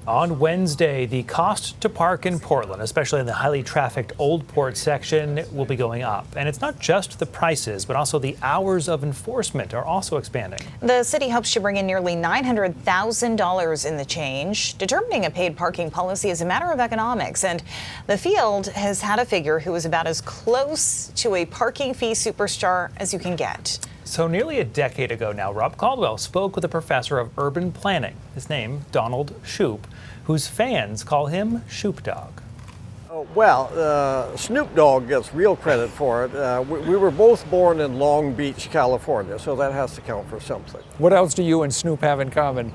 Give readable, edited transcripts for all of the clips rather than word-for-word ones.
On Wednesday, the cost to park in Portland, especially in the highly trafficked Old Port section, will be going up. And it's not just the prices, but also the hours of enforcement are also expanding. The city hopes to bring in nearly $900,000 in the change. Determining a paid parking policy is a matter of economics, and the field has had a figure who is about as close to a parking fee superstar as you can get. So nearly a decade ago now, Rob Caldwell spoke with a professor of urban planning, his name Donald Shoup, whose fans call him Shoup Dog. Snoop Dogg gets real credit for it. We were both born in Long Beach, California, so that has to count for something. What else do you and Snoop have in common?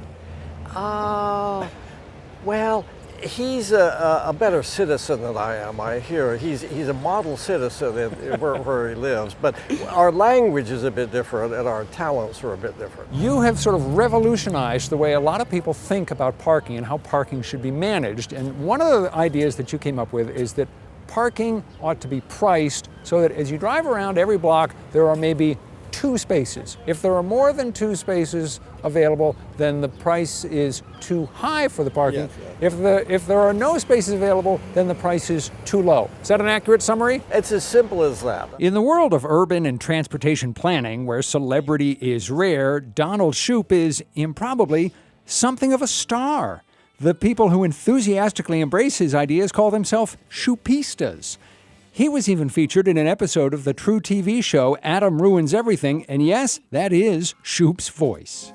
He's a better citizen than I am. I hear he's a model citizen where he lives, but our language is a bit different and our talents are a bit different. You have sort of revolutionized the way a lot of people think about parking and how parking should be managed. And one of the ideas that you came up with is that parking ought to be priced so that as you drive around every block, there are maybe 2 spaces. If there are more than 2 spaces available, then the price is too high for the parking. Yes. If there are no spaces available, then the price is too low. Is that an accurate summary? It's as simple as that. In the world of urban and transportation planning, where celebrity is rare, Donald Shoup is improbably something of a star. The people who enthusiastically embrace his ideas call themselves Shoupistas. He was even featured in an episode of the True TV show Adam Ruins Everything, and yes, that is Shoup's voice.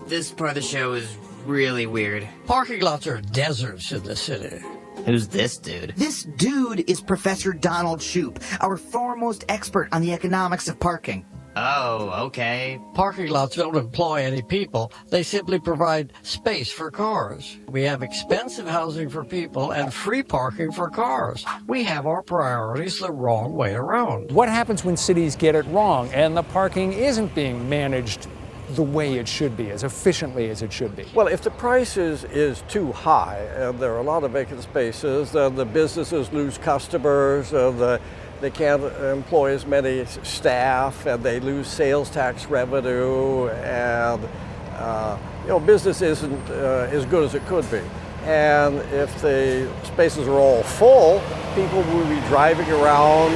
This part of the show is really weird. Parking lots are deserts in the city. Who's this dude? This dude is Professor Donald Shoup, our foremost expert on the economics of parking. Oh, okay. Parking lots don't employ any people. They simply provide space for cars. We have expensive housing for people and free parking for cars. We have our priorities the wrong way around. What happens when cities get it wrong and the parking isn't being managed the way it should be, as efficiently as it should be? Well, if the price is too high and there are a lot of vacant spaces, then the businesses lose customers, they can't employ as many staff, and they lose sales tax revenue, and business isn't as good as it could be. And if the spaces are all full, people will be driving around,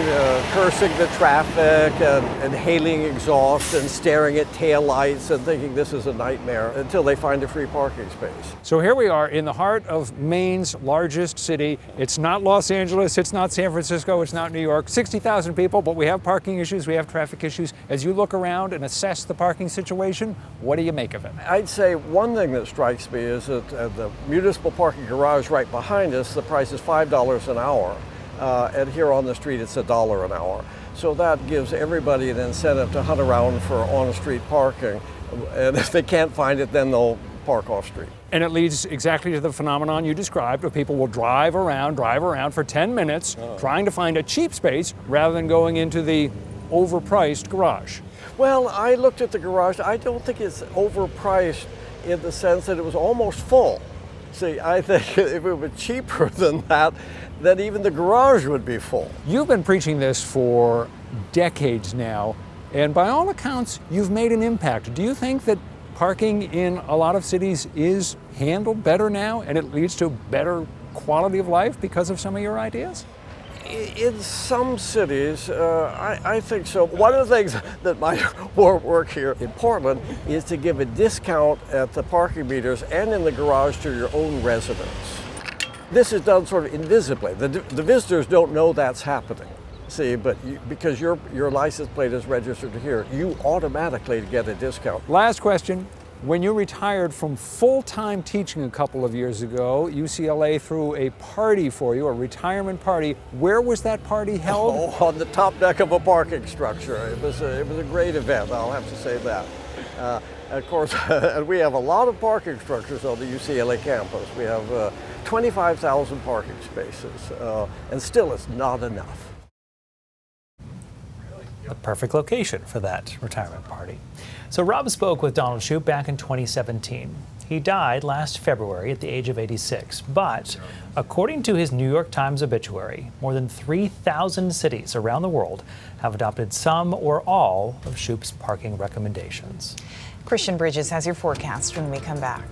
cursing the traffic and inhaling exhaust and staring at taillights and thinking this is a nightmare until they find a free parking space. So here we are in the heart of Maine's largest city. It's not Los Angeles, it's not San Francisco, it's not New York. 60,000 people, but we have parking issues, we have traffic issues. As you look around and assess the parking situation, what do you make of it? I'd say one thing that strikes me is that the municipal parking garage right behind us, the price is $5 an hour. And here on the street, it's $1 an hour. So that gives everybody an incentive to hunt around for on-street parking. And if they can't find it, then they'll park off-street. And it leads exactly to the phenomenon you described, where people will drive around for 10 minutes, trying to find a cheap space rather than going into the overpriced garage. Well, I looked at the garage. I don't think it's overpriced in the sense that it was almost full. See, I think if it were cheaper than that, then even the garage would be full. You've been preaching this for decades now, and by all accounts, you've made an impact. Do you think that parking in a lot of cities is handled better now, and it leads to better quality of life because of some of your ideas? In some cities, I think so. One of the things that might work here in Portland is to give a discount at the parking meters and in the garage to your own residents. This is done sort of invisibly. The visitors don't know that's happening. See, but because your license plate is registered here, you automatically get a discount. Last question. When you retired from full-time teaching a couple of years ago, UCLA threw a party for you, a retirement party. Where was that party held? Oh, on the top deck of a parking structure. It was a great event, I'll have to say that. Of course, and we have a lot of parking structures on the UCLA campus. We have 25,000 parking spaces, and still it's not enough. The perfect location for that retirement party. So Rob spoke with Donald Shoup back in 2017. He died last February at the age of 86. But according to his New York Times obituary, more than 3,000 cities around the world have adopted some or all of Shoup's parking recommendations. Christian Bridges has your forecast when we come back.